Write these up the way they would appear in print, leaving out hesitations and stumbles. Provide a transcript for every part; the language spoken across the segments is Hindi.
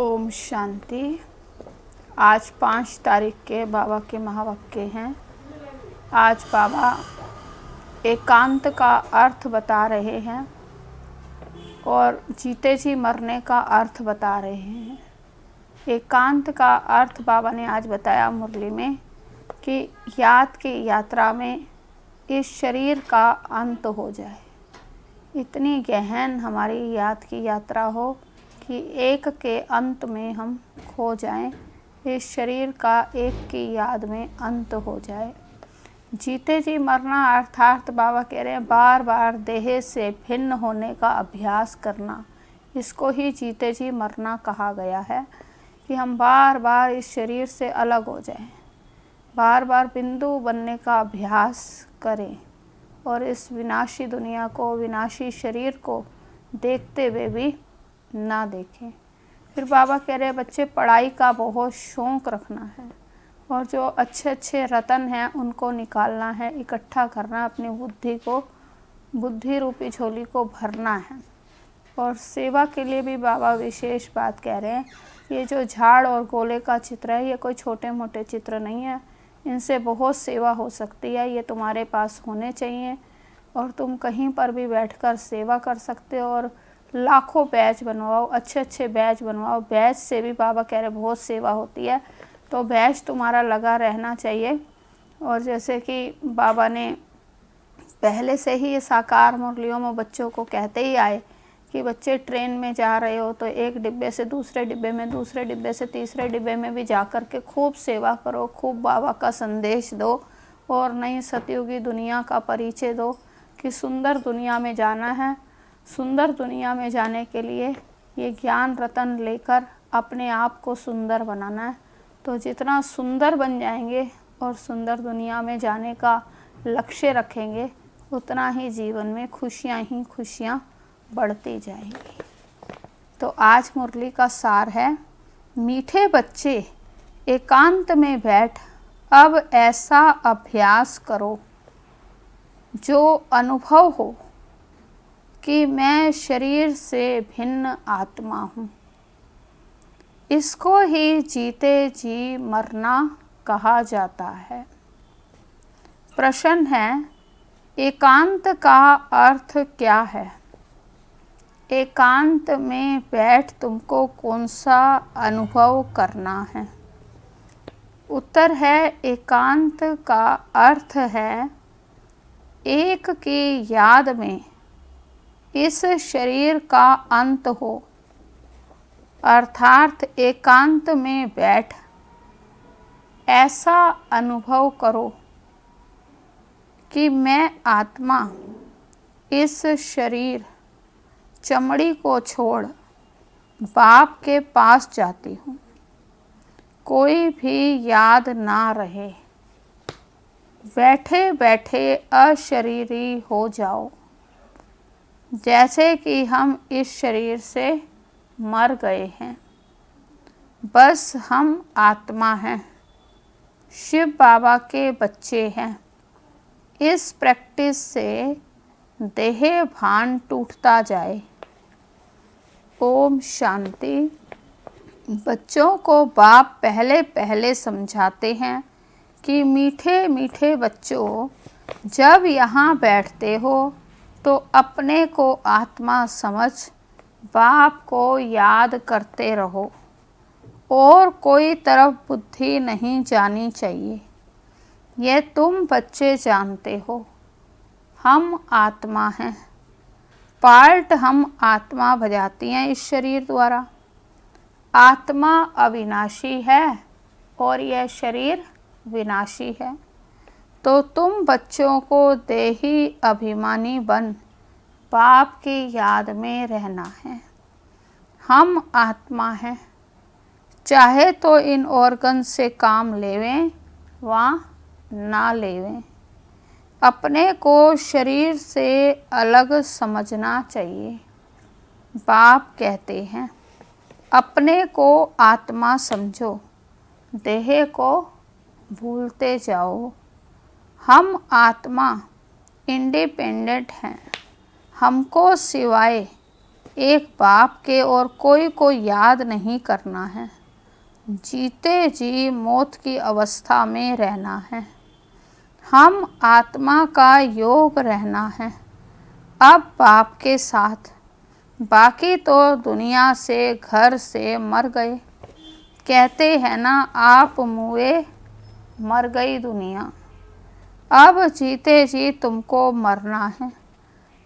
ओम शांति। आज 5 तारीख के बाबा के महावाक्य हैं। आज बाबा एकांत का अर्थ बता रहे हैं और जीते जी मरने का अर्थ बता रहे हैं। एकांत का अर्थ बाबा ने आज बताया मुरली में कि याद की यात्रा में इस शरीर का अंत हो जाए। इतनी गहन हमारी याद की यात्रा हो कि एक के अंत में हम खो जाएं, इस शरीर का एक की याद में अंत हो जाए। जीते जी मरना अर्थात बाबा कह रहे हैं बार बार देह से भिन्न होने का अभ्यास करना, इसको ही जीते जी मरना कहा गया है। कि हम बार बार इस शरीर से अलग हो जाएं, बार बार बिंदु बनने का अभ्यास करें और इस विनाशी दुनिया को, विनाशी शरीर को देखते हुए भी ना देखें। फिर बाबा कह रहे हैं बच्चे पढ़ाई का बहुत शौक़ रखना है और जो अच्छे अच्छे रतन हैं उनको निकालना है, इकट्ठा करना, अपनी बुद्धि को, बुद्धि रूपी झोली को भरना है। और सेवा के लिए भी बाबा विशेष बात कह रहे हैं। ये जो झाड़ और गोले का चित्र है ये कोई छोटे मोटे चित्र नहीं है, इनसे बहुत सेवा हो सकती है। ये तुम्हारे पास होने चाहिए और तुम कहीं पर भी बैठकर सेवा कर सकते हो और लाखों बैच बनवाओ, अच्छे अच्छे बैच बनवाओ। बैच से भी बाबा कह रहे बहुत सेवा होती है, तो बैच तुम्हारा लगा रहना चाहिए। और जैसे कि बाबा ने पहले से ही ये साकार मुरलियों में बच्चों को कहते ही आए कि बच्चे ट्रेन में जा रहे हो तो एक डिब्बे से दूसरे डिब्बे में, दूसरे डिब्बे से तीसरे डिब्बे में भी जा कर के खूब सेवा करो, खूब बाबा का संदेश दो और नई सतयुगी दुनिया का परिचय दो कि सुंदर दुनिया में जाना है। सुंदर दुनिया में जाने के लिए ये ज्ञान रतन लेकर अपने आप को सुंदर बनाना है। तो जितना सुंदर बन जाएंगे और सुंदर दुनिया में जाने का लक्ष्य रखेंगे, उतना ही जीवन में खुशियाँ ही खुशियाँ बढ़ती जाएंगी। तो आज मुरली का सार है, मीठे बच्चे एकांत में बैठ अब ऐसा अभ्यास करो जो अनुभव हो कि मैं शरीर से भिन्न आत्मा हूँ। इसको ही जीते जी मरना कहा जाता है। प्रश्न है, एकांत का अर्थ क्या है? एकांत में बैठ तुमको कौन सा अनुभव करना है? उत्तर है, एकांत का अर्थ है एक की याद में इस शरीर का अंत हो। अर्थात एकांत में बैठ ऐसा अनुभव करो कि मैं आत्मा इस शरीर चमड़ी को छोड़ बाप के पास जाती हूँ। कोई भी याद ना रहे, बैठे बैठे अशरीरी हो जाओ, जैसे कि हम इस शरीर से मर गए हैं। बस हम आत्मा हैं, शिव बाबा के बच्चे हैं। इस प्रैक्टिस से देह भान टूटता जाए। ओम शांति। बच्चों को बाप पहले पहले समझाते हैं कि मीठे मीठे बच्चों, जब यहाँ बैठते हो तो अपने को आत्मा समझ बाप को याद करते रहो और कोई तरफ बुद्धि नहीं जानी चाहिए। ये तुम बच्चे जानते हो, हम आत्मा हैं। पार्ट हम आत्मा बजाती हैं इस शरीर द्वारा। आत्मा अविनाशी है और यह शरीर विनाशी है। तो तुम बच्चों को देही अभिमानी बन बाप की याद में रहना है। हम आत्मा हैं, चाहे तो इन ऑर्गन से काम लेवें वा ना लेवें। अपने को शरीर से अलग समझना चाहिए। बाप कहते हैं अपने को आत्मा समझो, देह को भूलते जाओ। हम आत्मा इंडिपेंडेंट हैं, हमको सिवाय एक बाप के और कोई को याद नहीं करना है। जीते जी मौत की अवस्था में रहना है। हम आत्मा का योग रहना है अब बाप के साथ। बाकी तो दुनिया से घर से मर गए। कहते हैं ना, आप मुए मर गई दुनिया। अब जीते जी तुमको मरना है।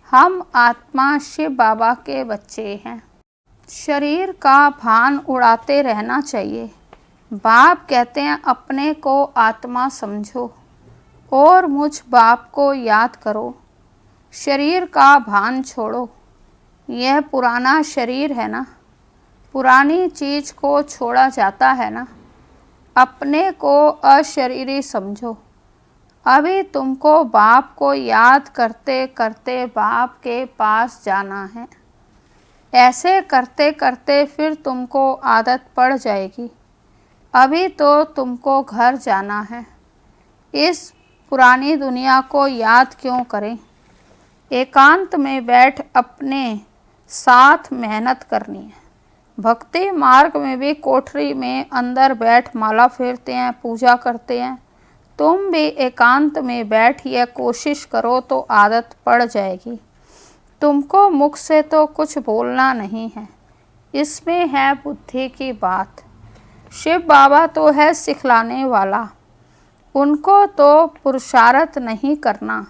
हम आत्मा शिव बाबा के बच्चे हैं। शरीर का भान उड़ाते रहना चाहिए। बाप कहते हैं अपने को आत्मा समझो और मुझ बाप को याद करो। शरीर का भान छोड़ो। यह पुराना शरीर है ना, पुरानी चीज को छोड़ा जाता है ना। अपने को अशरीरी समझो। अभी तुमको बाप को याद करते करते बाप के पास जाना है। ऐसे करते करते फिर तुमको आदत पड़ जाएगी। अभी तो तुमको घर जाना है। इस पुरानी दुनिया को याद क्यों करें। एकांत में बैठ अपने साथ मेहनत करनी है। भक्ति मार्ग में भी कोठरी में अंदर बैठ माला फेरते हैं, पूजा करते हैं। तुम भी एकांत में बैठ यह कोशिश करो तो आदत पड़ जाएगी। तुमको मुख से तो कुछ बोलना नहीं है, इसमें है बुद्धि की बात। शिव बाबा तो है सिखलाने वाला, उनको तो पुरुषार्थ नहीं करना।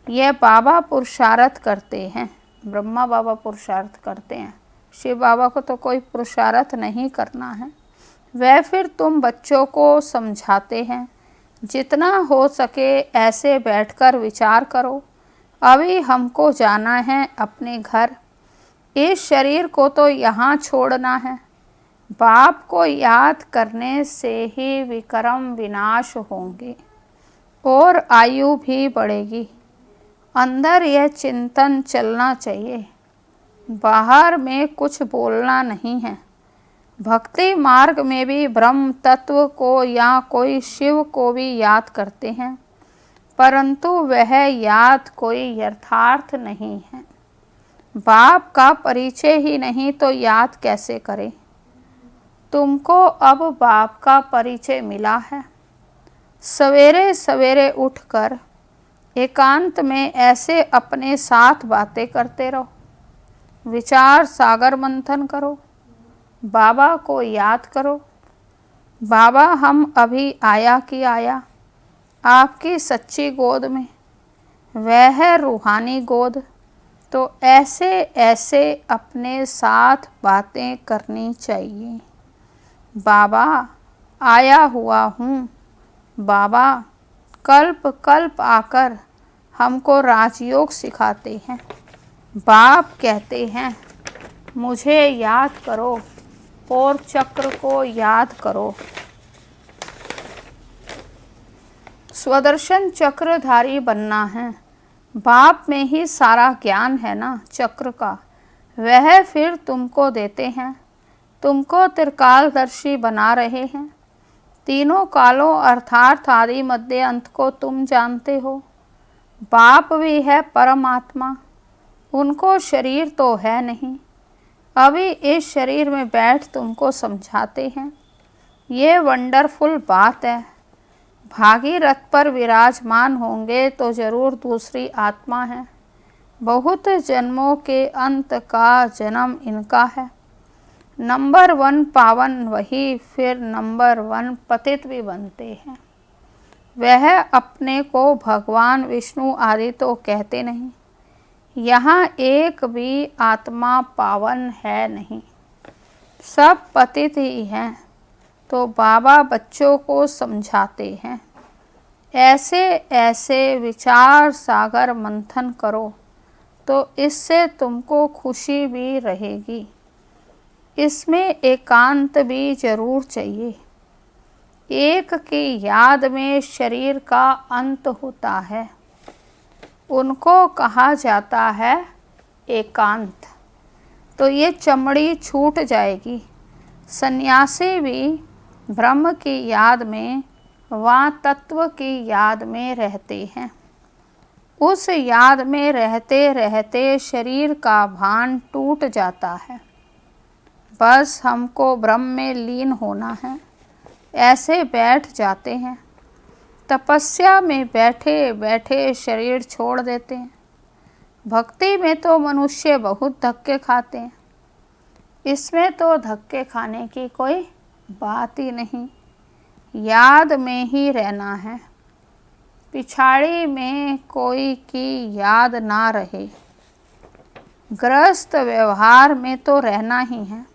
यह बाबा पुरुषार्थ करते हैं। ब्रह्मा बाबा पुरुषार्थ करते हैं, शिव बाबा को तो कोई पुरुषार्थ नहीं करना है। वह फिर तुम बच्चों को समझाते हैं। जितना हो सके ऐसे बैठकर विचार करो। अभी हमको जाना है अपने घर। इस शरीर को तो यहाँ छोड़ना है। बाप को याद करने से ही विक्रम विनाश होंगे और आयु भी बढ़ेगी। अंदर यह चिंतन चलना चाहिए, बाहर में कुछ बोलना नहीं है। भक्ति मार्ग में भी ब्रह्म तत्व को या कोई शिव को भी याद करते हैं, परंतु वह याद कोई यथार्थ नहीं है। बाप का परिचय ही नहीं तो याद कैसे करें। तुमको अब बाप का परिचय मिला है। सवेरे सवेरे उठकर एकांत में ऐसे अपने साथ बातें करते रहो। विचार सागर मंथन करो। बाबा को याद करो। बाबा हम अभी आया कि आया आपकी सच्ची गोद में। वह है रूहानी गोद। तो ऐसे ऐसे अपने साथ बातें करनी चाहिए। बाबा आया हुआ हूँ। बाबा कल्प कल्प आकर हमको राजयोग सिखाते हैं। बाप कहते हैं मुझे याद करो और चक्र को याद करो। स्वदर्शन चक्रधारी बनना है। बाप में ही सारा ज्ञान है ना चक्र का, वह फिर तुमको देते हैं। तुमको त्रिकालदर्शी बना रहे हैं। तीनों कालों अर्थात आदि मध्य अंत को तुम जानते हो। बाप भी है परमात्मा, उनको शरीर तो है नहीं। अभी इस शरीर में बैठ तुमको समझाते हैं। ये वंडरफुल बात है। भागीरथ पर विराजमान होंगे तो जरूर दूसरी आत्मा है। बहुत जन्मों के अंत का जन्म इनका है। नंबर 1 पावन वही फिर नंबर 1 पतित भी बनते हैं। वह अपने को भगवान विष्णु आदि तो कहते नहीं। यहाँ एक भी आत्मा पावन है नहीं, सब पतित ही हैं। तो बाबा बच्चों को समझाते हैं ऐसे ऐसे विचार सागर मंथन करो तो इससे तुमको खुशी भी रहेगी। इसमें एकांत भी जरूर चाहिए। एक की याद में शरीर का अंत होता है, उनको कहा जाता है एकांत। तो ये चमड़ी छूट जाएगी। सन्यासी भी ब्रह्म की याद में व तत्व की याद में रहते हैं। उस याद में रहते रहते शरीर का भान टूट जाता है। बस हमको ब्रह्म में लीन होना है, ऐसे बैठ जाते हैं। तपस्या में बैठे बैठे शरीर छोड़ देते हैं। भक्ति में तो मनुष्य बहुत धक्के खाते हैं, इसमें तो धक्के खाने की कोई बात ही नहीं। याद में ही रहना है, पिछाड़ी में कोई की याद ना रहे। गृहस्थ व्यवहार में तो रहना ही है,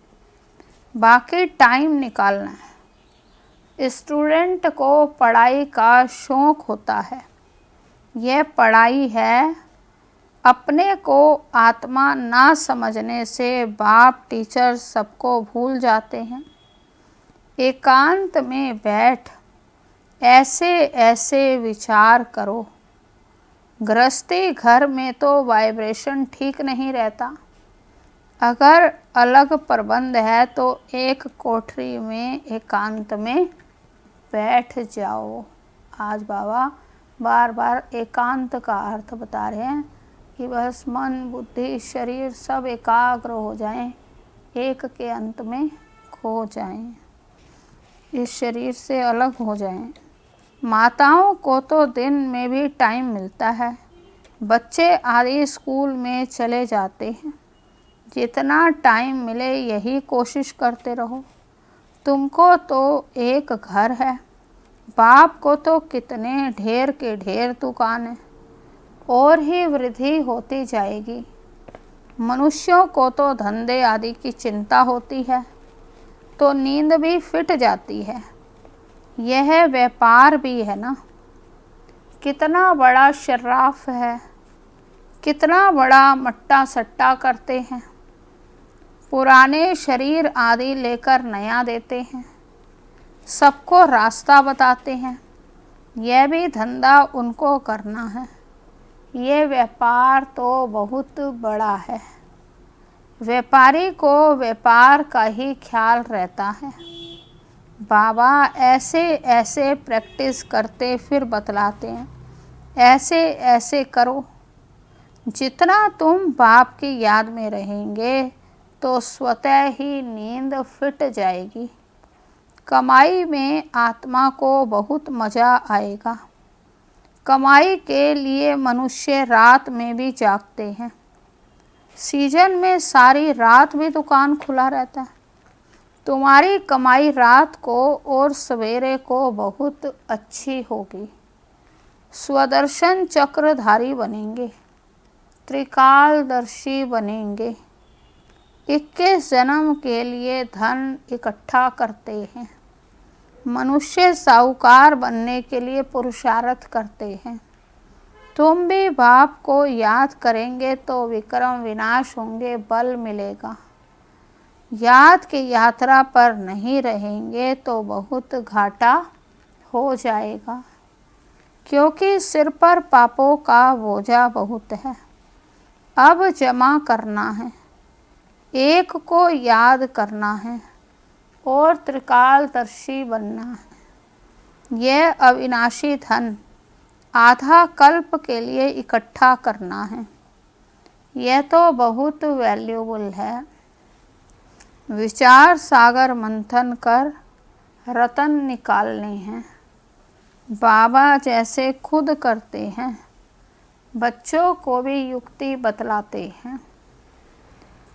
बाकी टाइम निकालना है। स्टूडेंट को पढ़ाई का शौक़ होता है। यह पढ़ाई है। अपने को आत्मा ना समझने से बाप टीचर सबको भूल जाते हैं। एकांत में बैठ ऐसे ऐसे विचार करो। गृहस्थी घर में तो वाइब्रेशन ठीक नहीं रहता। अगर अलग प्रबंध है तो एक कोठरी में एकांत में बैठ जाओ। आज बाबा बार बार एकांत का अर्थ बता रहे हैं कि बस मन बुद्धि शरीर सब एकाग्र हो जाएं, एक के अंत में खो जाएं, इस शरीर से अलग हो जाएं। माताओं को तो दिन में भी टाइम मिलता है। बच्चे आदि स्कूल में चले जाते हैं। जितना टाइम मिले यही कोशिश करते रहो। तुमको तो एक घर है, बाप को तो कितने ढेर के ढेर दुकान है, और ही वृद्धि होती जाएगी। मनुष्यों को तो धंधे आदि की चिंता होती है तो नींद भी फिट जाती है। यह व्यापार भी है ना। कितना बड़ा शर्राफ है, कितना बड़ा मट्टा सट्टा करते हैं। पुराने शरीर आदि लेकर नया देते हैं, सबको रास्ता बताते हैं। यह भी धंधा उनको करना है। ये व्यापार तो बहुत बड़ा है। व्यापारी को व्यापार का ही ख्याल रहता है। बाबा ऐसे ऐसे प्रैक्टिस करते फिर बतलाते हैं, ऐसे ऐसे करो। जितना तुम बाप की याद में रहेंगे तो स्वतः ही नींद फिट जाएगी। कमाई में आत्मा को बहुत मज़ा आएगा। कमाई के लिए मनुष्य रात में भी जागते हैं। सीजन में सारी रात भी दुकान खुला रहता है। तुम्हारी कमाई रात को और सवेरे को बहुत अच्छी होगी। स्वदर्शन चक्रधारी बनेंगे, त्रिकालदर्शी बनेंगे। 21 जन्म के लिए धन इकट्ठा करते हैं। मनुष्य साहूकार बनने के लिए पुरुषार्थ करते हैं। तुम भी बाप को याद करेंगे तो विक्रम विनाश होंगे, बल मिलेगा। याद की यात्रा पर नहीं रहेंगे तो बहुत घाटा हो जाएगा, क्योंकि सिर पर पापों का बोझा बहुत है। अब जमा करना है, एक को याद करना है और त्रिकालदर्शी बनना है। यह अविनाशी धन आधा कल्प के लिए इकट्ठा करना है। यह तो बहुत वैल्यूबल है। विचार सागर मंथन कर रतन निकालने हैं। बाबा जैसे खुद करते हैं, बच्चों को भी युक्ति बतलाते हैं।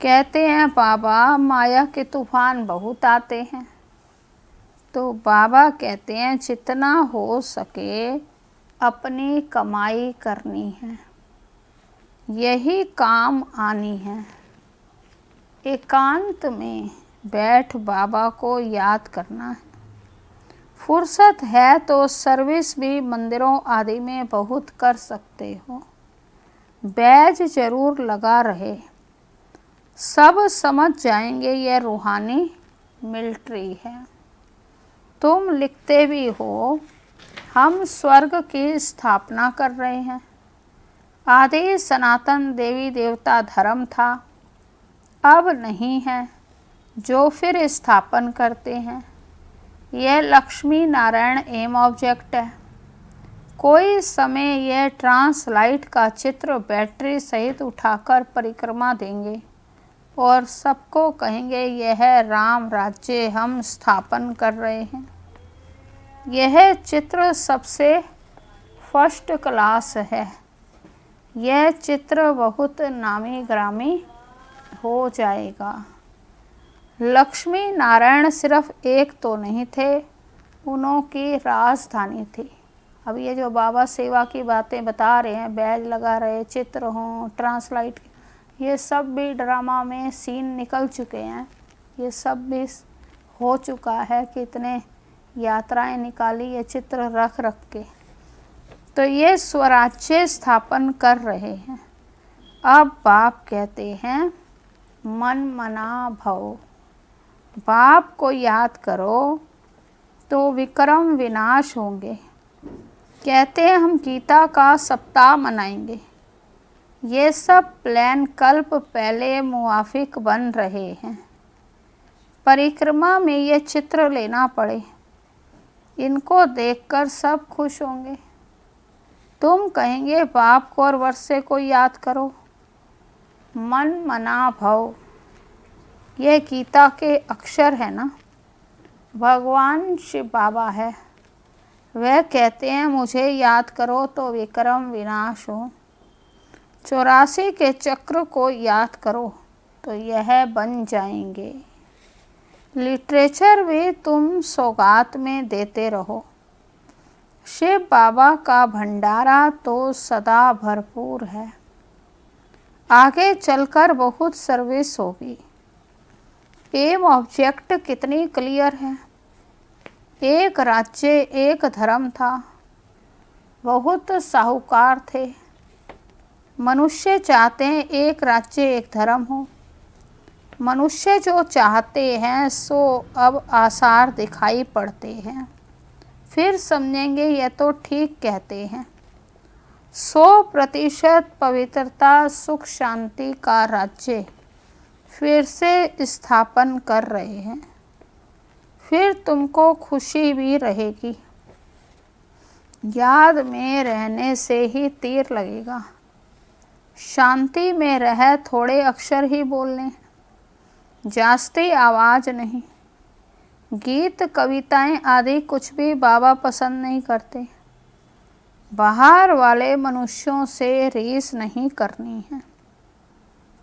कहते हैं बाबा माया के तूफान बहुत आते हैं, तो बाबा कहते हैं जितना हो सके अपनी कमाई करनी है, यही काम आनी है। एकांत में बैठ बाबा को याद करना है। फुर्सत है तो सर्विस भी मंदिरों आदि में बहुत कर सकते हो। बैज जरूर लगा रहे, सब समझ जाएंगे यह रूहानी मिलिट्री है। तुम लिखते भी हो हम स्वर्ग की स्थापना कर रहे हैं। आदि सनातन देवी देवता धर्म था, अब नहीं है, जो फिर स्थापन करते हैं। यह लक्ष्मी नारायण एम ऑब्जेक्ट है। कोई समय यह ट्रांसलाइट का चित्र बैटरी सहित उठाकर परिक्रमा देंगे और सबको कहेंगे यह राम राज्य हम स्थापन कर रहे हैं। यह चित्र सबसे फर्स्ट क्लास है। यह चित्र बहुत नामी ग्रामी हो जाएगा। लक्ष्मी नारायण सिर्फ एक तो नहीं थे, उनकी राजधानी थी। अब ये जो बाबा सेवा की बातें बता रहे हैं, बैज लगा रहे, चित्र हों, ट्रांसलाइट, ये सब भी ड्रामा में सीन निकल चुके हैं। ये सब भी हो चुका है। कितने यात्राएं निकाली ये चित्र रख रख के। तो ये स्वराज्य स्थापन कर रहे हैं। अब बाप कहते हैं मन मना भव, बाप को याद करो तो विक्रम विनाश होंगे। कहते हैं हम गीता का सप्ताह मनाएंगे। ये सब प्लान कल्प पहले मुआफिक बन रहे हैं। परिक्रमा में ये चित्र लेना पड़े, इनको देखकर सब खुश होंगे। तुम कहेंगे बाप को और वर्षे को याद करो। मन मना भव, ये गीता के अक्षर है ना। भगवान शिव बाबा है, वह कहते हैं मुझे याद करो तो विक्रम विनाश हो। 84 के चक्र को याद करो तो यह बन जाएंगे। लिटरेचर भी तुम सौगात में देते रहो। शिव बाबा का भंडारा तो सदा भरपूर है। आगे चलकर बहुत सर्विस होगी। एम ऑब्जेक्ट कितनी क्लियर है। एक राज्य एक धर्म था। बहुत साहूकार थे। मनुष्य चाहते हैं एक राज्य एक धर्म हो। मनुष्य जो चाहते हैं सो अब आसार दिखाई पड़ते हैं। फिर समझेंगे यह तो ठीक कहते हैं। 100% पवित्रता सुख शांति का राज्य फिर से स्थापन कर रहे हैं। फिर तुमको खुशी भी रहेगी। याद में रहने से ही तीर लगेगा। शांति में रह थोड़े अक्षर ही बोलने, जास्ती आवाज़ नहीं। गीत कविताएं आदि कुछ भी बाबा पसंद नहीं करते। बाहर वाले मनुष्यों से रीस नहीं करनी है।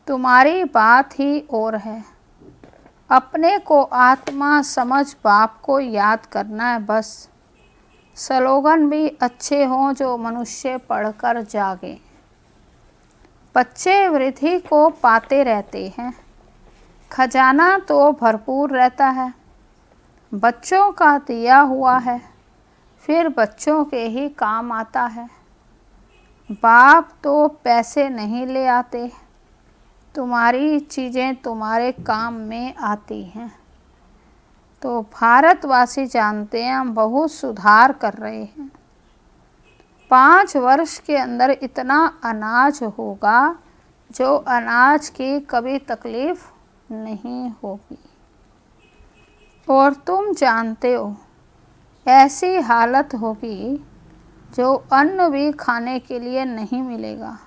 तुम्हारी बात ही और है। अपने को आत्मा समझ बाप को याद करना है बस। स्लोगन भी अच्छे हों जो मनुष्य पढ़कर जागे। बच्चे वृद्धि को पाते रहते हैं। खजाना तो भरपूर रहता है। बच्चों का दिया हुआ है, फिर बच्चों के ही काम आता है। बाप तो पैसे नहीं ले आते, तुम्हारी चीज़ें तुम्हारे काम में आती हैं। तो भारतवासी जानते हैं हम बहुत सुधार कर रहे हैं। 5 वर्ष के अंदर इतना अनाज होगा जो अनाज की कभी तकलीफ नहीं होगी। और तुम जानते हो ऐसी हालत होगी जो अन्न भी खाने के लिए नहीं मिलेगा।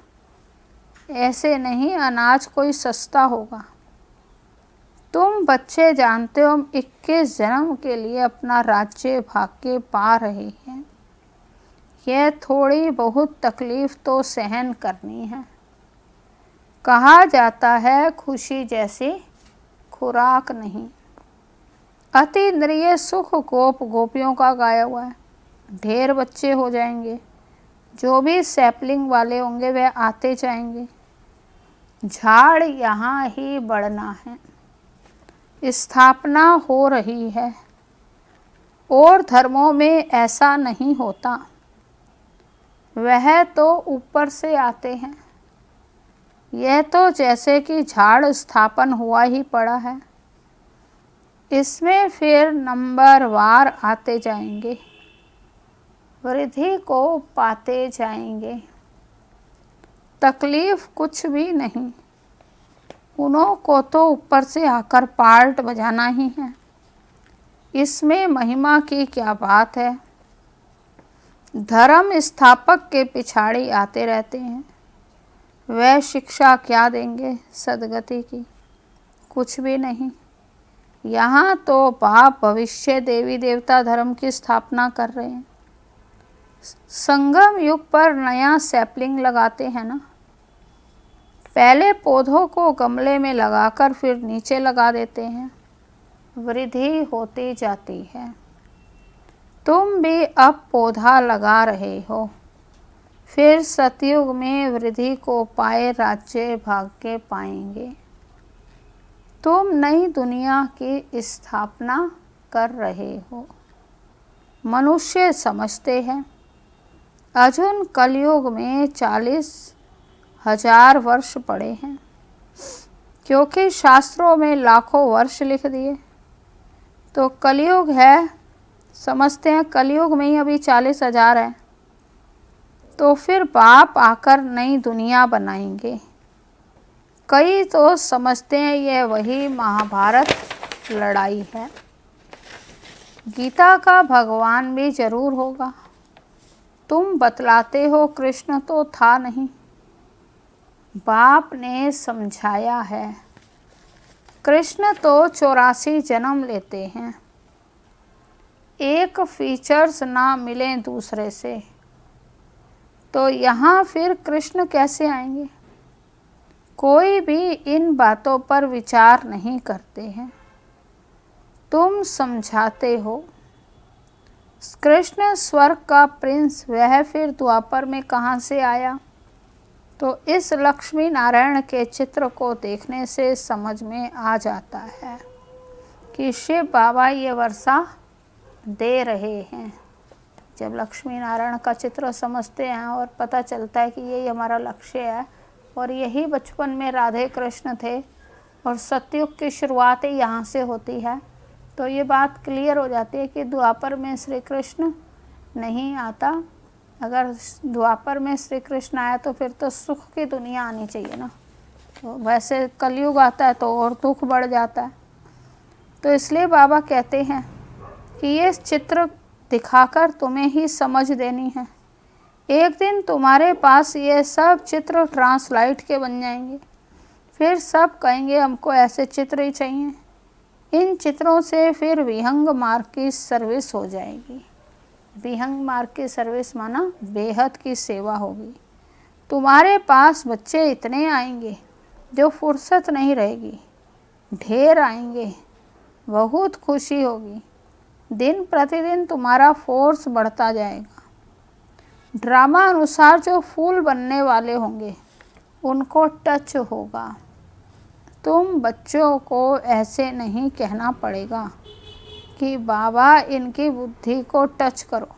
ऐसे नहीं अनाज कोई सस्ता होगा। तुम बच्चे जानते हो हम 21 जन्म के लिए अपना राज्य भाग्य पा रहे हैं। यह थोड़ी बहुत तकलीफ तो सहन करनी है। कहा जाता है खुशी जैसी खुराक नहीं। अति इंद्रिय सुख गोप गोपियों का गाया हुआ है। ढेर बच्चे हो जाएंगे। जो भी सैपलिंग वाले होंगे वह आते जाएंगे। झाड़ यहाँ ही बढ़ना है। स्थापना हो रही है। और धर्मों में ऐसा नहीं होता। वह तो ऊपर से आते हैं। यह तो जैसे कि झाड़ स्थापन हुआ ही पड़ा है। इसमें फिर नंबरवार आते जाएंगे, वृद्धि को पाते जाएंगे। तकलीफ कुछ भी नहीं। उन्हों को तो ऊपर से आकर पार्ट बजाना ही है। इसमें महिमा की क्या बात है। धर्म स्थापक के पिछाड़ी आते रहते हैं। वह शिक्षा क्या देंगे सदगति की? कुछ भी नहीं। यहाँ तो बाप भविष्य देवी देवता धर्म की स्थापना कर रहे हैं। संगम युग पर नया सैपलिंग लगाते हैं ना। पहले पौधों को गमले में लगाकर फिर नीचे लगा देते हैं। वृद्धि होती जाती है। तुम भी अब पौधा लगा रहे हो, फिर सतयुग में वृद्धि को पाए राज्य भाग्य पाएंगे। तुम नई दुनिया की स्थापना कर रहे हो। मनुष्य समझते हैं अर्जुन कलयुग में 40,000 वर्ष पड़े हैं, क्योंकि शास्त्रों में लाखों वर्ष लिख दिए। तो कलयुग है, समझते हैं कलयुग में ही अभी 40,000 है। तो फिर बाप आकर नई दुनिया बनाएंगे। कई तो समझते हैं यह वही महाभारत लड़ाई है। गीता का भगवान भी जरूर होगा। तुम बतलाते हो कृष्ण तो था नहीं। बाप ने समझाया है। कृष्ण तो 84 जन्म लेते हैं, एक फीचर्स ना मिले दूसरे से, तो यहाँ फिर कृष्ण कैसे आएंगे? कोई भी इन बातों पर विचार नहीं करते हैं। तुम समझाते हो कृष्ण स्वर्ग का प्रिंस, वह फिर द्वापर में कहाँ से आया? तो इस लक्ष्मी नारायण के चित्र को देखने से समझ में आ जाता है कि शिव बाबा ये वर्षा दे रहे हैं। जब लक्ष्मी नारायण का चित्र समझते हैं और पता चलता है कि यही हमारा लक्ष्य है और यही बचपन में राधे कृष्ण थे और सतयुग की शुरुआत ही यहाँ से होती है, तो ये बात क्लियर हो जाती है कि द्वापर में श्री कृष्ण नहीं आता। अगर द्वापर में श्री कृष्ण आया तो फिर तो सुख की दुनिया आनी चाहिए ना। तो वैसे कलयुग आता है तो और दुख बढ़ जाता है। तो इसलिए बाबा कहते हैं कि ये चित्र दिखाकर तुम्हें ही समझ देनी है। एक दिन तुम्हारे पास ये सब चित्र ट्रांसलाइट के बन जाएंगे। फिर सब कहेंगे हमको ऐसे चित्र ही चाहिए। इन चित्रों से फिर विहंग मार्ग की सर्विस हो जाएगी। विहंग मार्ग की सर्विस माना बेहद की सेवा होगी। तुम्हारे पास बच्चे इतने आएंगे जो फुर्सत नहीं रहेगी, ढेर आएंगे, बहुत खुशी होगी। दिन प्रतिदिन तुम्हारा फोर्स बढ़ता जाएगा। ड्रामा अनुसार जो फूल बनने वाले होंगे उनको टच होगा। तुम बच्चों को ऐसे नहीं कहना पड़ेगा कि बाबा इनकी बुद्धि को टच करो।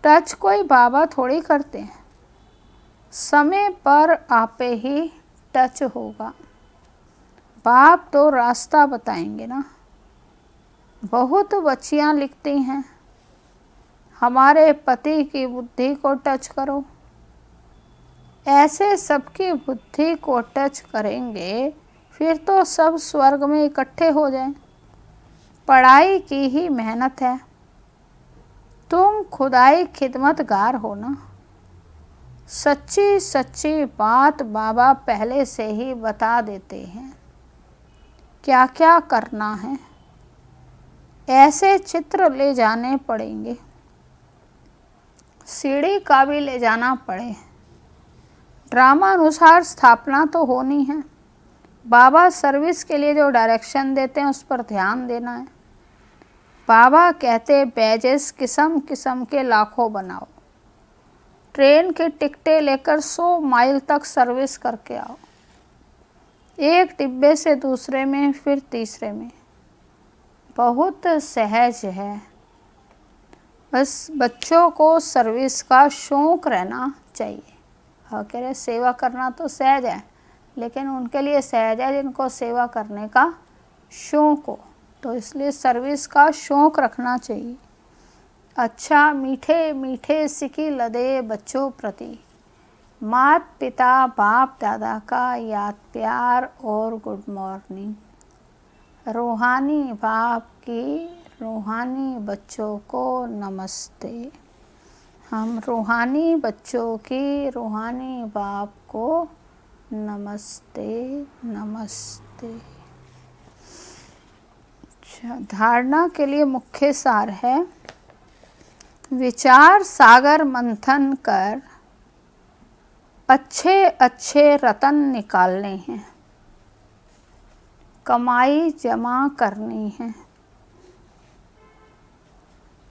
टच कोई बाबा थोड़ी करते हैं, समय पर आपे ही टच होगा। बाप तो रास्ता बताएंगे ना। बहुत बच्चियां लिखती हैं हमारे पति की बुद्धि को टच करो। ऐसे सबकी बुद्धि को टच करेंगे फिर तो सब स्वर्ग में इकट्ठे हो जाएं। पढ़ाई की ही मेहनत है। तुम खुदाई खिदमतगार हो ना। सच्ची सच्ची बात बाबा पहले से ही बता देते हैं क्या क्या करना है। ऐसे चित्र ले जाने पड़ेंगे, सीढ़ी का भी ले जाना पड़े। ड्रामा अनुसार स्थापना तो होनी है। बाबा सर्विस के लिए जो डायरेक्शन देते हैं उस पर ध्यान देना है। बाबा कहते बैजेस किस्म किस्म के लाखों बनाओ। ट्रेन के टिकटें लेकर 100 माइल तक सर्विस करके आओ, एक डिब्बे से दूसरे में फिर तीसरे में। बहुत सहज है। बस बच्चों को सर्विस का शौक़ रहना चाहिए। हाँ, कह रहे सेवा करना तो सहज है, लेकिन उनके लिए सहज है जिनको सेवा करने का शौक़ हो। तो इसलिए सर्विस का शौक़ रखना चाहिए। अच्छा मीठे मीठे सिकी लदे बच्चों प्रति मात पिता बाप दादा का याद प्यार और गुड मॉर्निंग। रूहानी बाप की रूहानी बच्चों को नमस्ते। हम रूहानी बच्चों की रूहानी बाप को नमस्ते नमस्ते। अच्छा, धारणा के लिए मुख्य सार है, विचार सागर मंथन कर अच्छे अच्छे रतन निकालने हैं, कमाई जमा करनी है,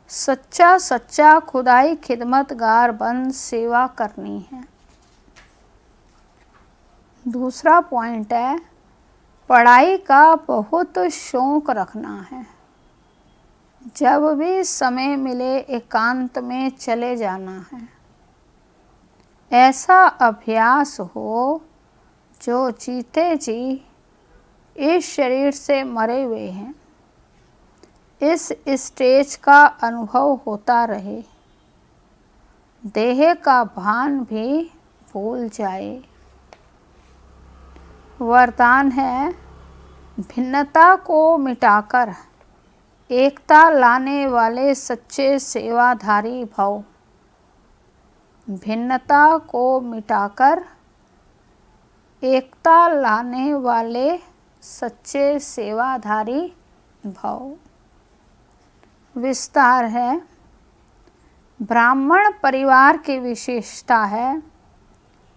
सच्चा सच्चा खुदाई खिदमतगार बन सेवा करनी है। दूसरा पॉइंट है, पढ़ाई का बहुत शौक रखना है, जब भी समय मिले एकांत में चले जाना है। ऐसा अभ्यास हो जो जीते जी इस शरीर से मरे हुए हैं, इस स्टेज का अनुभव होता रहे, देह का भान भी भूल जाए। वरदान है, भिन्नता को मिटाकर एकता लाने वाले सच्चे सेवाधारी भव। भिन्नता को मिटाकर एकता लाने वाले सच्चे सेवाधारी भव। विस्तार है, ब्राह्मण परिवार की विशेषता है,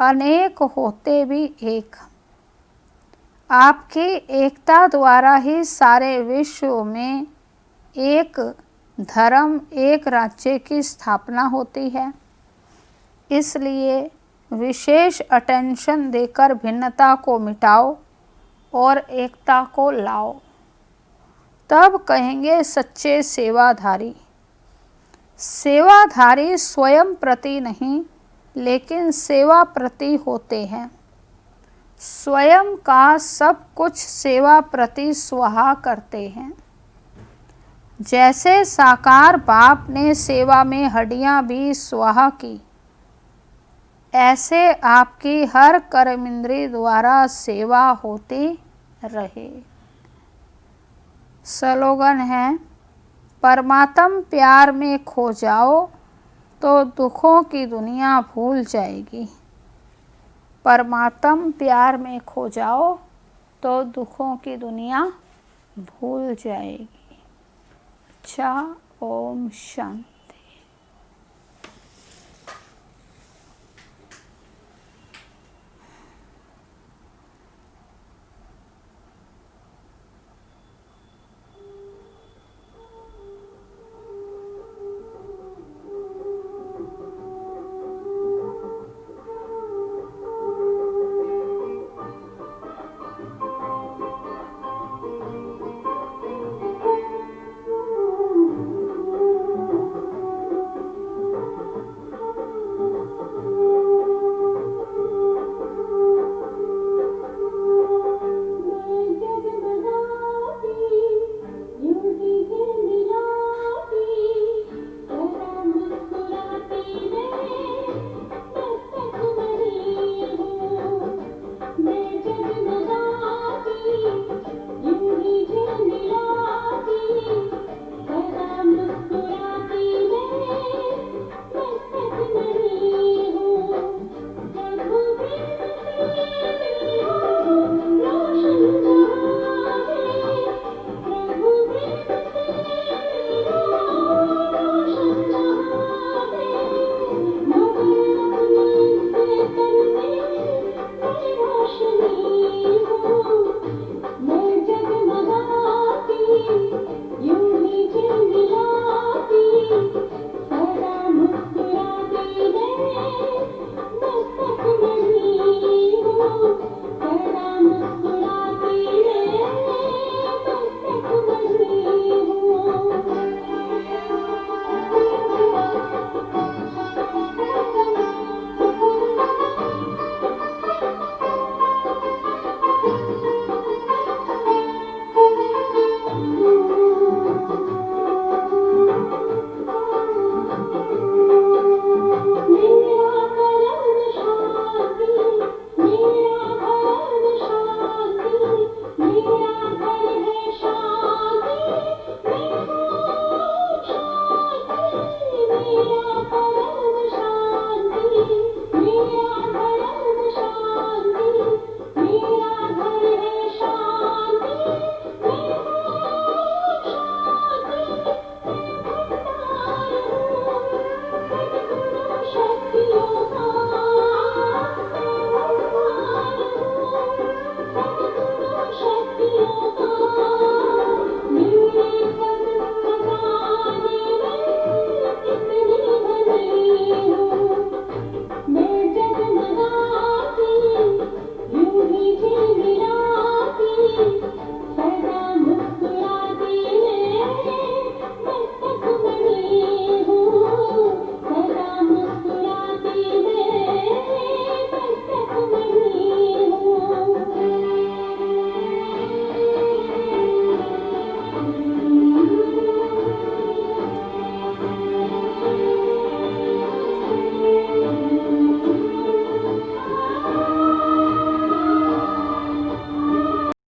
अनेक होते भी एक। आपकी एकता द्वारा ही सारे विश्व में एक धर्म एक राज्य की स्थापना होती है। इसलिए विशेष अटेंशन देकर भिन्नता को मिटाओ और एकता को लाओ, तब कहेंगे सच्चे सेवाधारी। सेवाधारी स्वयं प्रति नहीं, लेकिन सेवा प्रति होते हैं। स्वयं का सब कुछ सेवा प्रति स्वाहा करते हैं। जैसे साकार बाप ने सेवा में हड्डियां भी स्वाहा की, ऐसे आपकी हर कर्मेंद्रिय द्वारा सेवा होती रहे। स्लोगन है, परमात्म प्यार में खो जाओ तो दुखों की दुनिया भूल जाएगी। परमात्म प्यार में खो जाओ तो दुखों की दुनिया भूल जाएगी। अच्छा, ओम शांति।